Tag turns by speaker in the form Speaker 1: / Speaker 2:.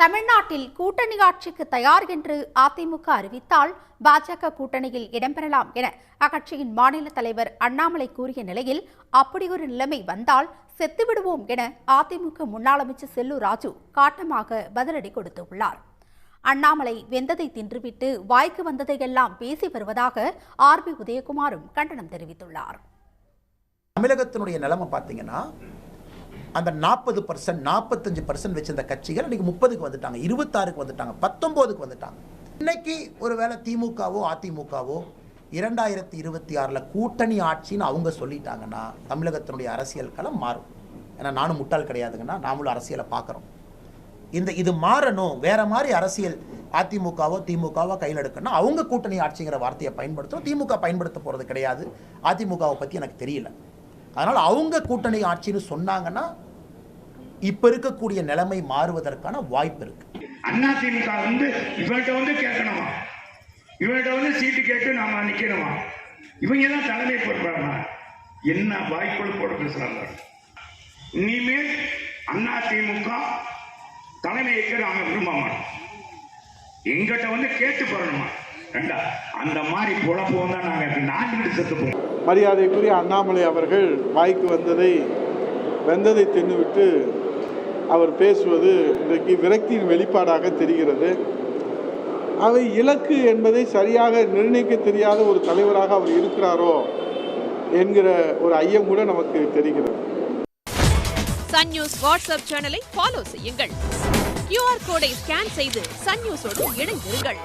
Speaker 1: தமிழ்நாட்டில் கூட்டணி ஆட்சிக்கு தயார் என்று அதிமுக அறிவித்தால் பாஜக கூட்டணியில் இடம்பெறலாம் என அக்கட்சியின் மாநில தலைவர் அண்ணாமலை கூறிய நிலையில் அப்படியொரு நிலைமை வந்தால் செத்துவிடுவோம் என அதிமுக முன்னாள் அமைச்சர் செல்லூர் ராஜு காட்டமாக பதிலடி கொடுத்துள்ளார். அண்ணாமலை வெந்ததை தின்றுவிட்டு வாய்க்கு வந்ததையெல்லாம் பேசி வருவதாக RB உதயகுமாரும் கண்டனம் தெரிவித்துள்ளார்.
Speaker 2: தமிழகத்தினுடைய நிலைமை பார்த்தீங்கன்னா அந்த 40% 45% வச்சிருந்த கட்சிகள் இன்னைக்கு 30க்கு வந்துட்டாங்க, 26க்கு வந்துட்டாங்க, 19க்கு வந்துட்டாங்க. இன்னைக்கு ஒருவேளை திமுகவோ அதிமுகவோ 2026 கூட்டணி ஆட்சின்னு அவங்க சொல்லிட்டாங்கன்னா தமிழகத்தினுடைய அரசியல் களம் மாறும். ஏன்னா நானும் முட்டாள் கிடையாதுங்கன்னா, நாமளும் அரசியலை பார்க்குறோம். இது மாறணும், வேற மாதிரி அரசியல் அதிமுகவோ திமுகவோ கையில் எடுக்கணும். அவங்க கூட்டணி ஆட்சிங்கிற வார்த்தையை பயன்படுத்தணும். திமுக பயன்படுத்த போகிறது கிடையாது. அதிமுகவை பற்றி எனக்கு தெரியல. அதனால் அவங்க கூட்டணி ஆட்சின்னு சொன்னாங்கன்னா இப்ப இருக்கக்கூடிய நிலைமை மாறுவதற்கான வாய்ப்பு இருக்கு.
Speaker 3: அதிமுக இவன்கிட்ட கேட்கணுமா, இவன்கிட்ட சீட்டு கேட்டு நாம நிக்கணுமா, இவங்க தான் தலைமை பொறுப்பாங்க. என்ன வாய்ப்புகள் போட பேசுறாங்க. இனிமேல் அதிமுக தலைமை ஏற்க நாம விரும்ப மாட்டோம். எங்கிட்ட கேட்டு போறணுமா, அந்த மாதிரி பொழப்போம் தான் நாங்க நாட்டுக்கிட்டு செத்து போவோம்.
Speaker 4: மரியாதைக்குரிய அண்ணாமலை அவர்கள் வாய்க்கு வெந்ததை தின்னுவிட்டு அவர் பேசுவது இன்றைக்கு விரக்தியின் வெளிப்பாடாக தெரிகிறது. அவை இலக்கு என்பதை சரியாக நிர்ணயிக்க தெரியாத ஒரு தலைவராக அவர் இருக்கிறாரோ என்கிற ஒரு ஐயம் கூட நமக்கு தெரிகிறது.
Speaker 5: சன் நியூஸ் வாட்ஸ்அப் சேனலை ஃபாலோ செய்யுங்கள். QR கோடை ஸ்கேன் செய்து சன் நியூஸோடு இணைந்திருங்கள்.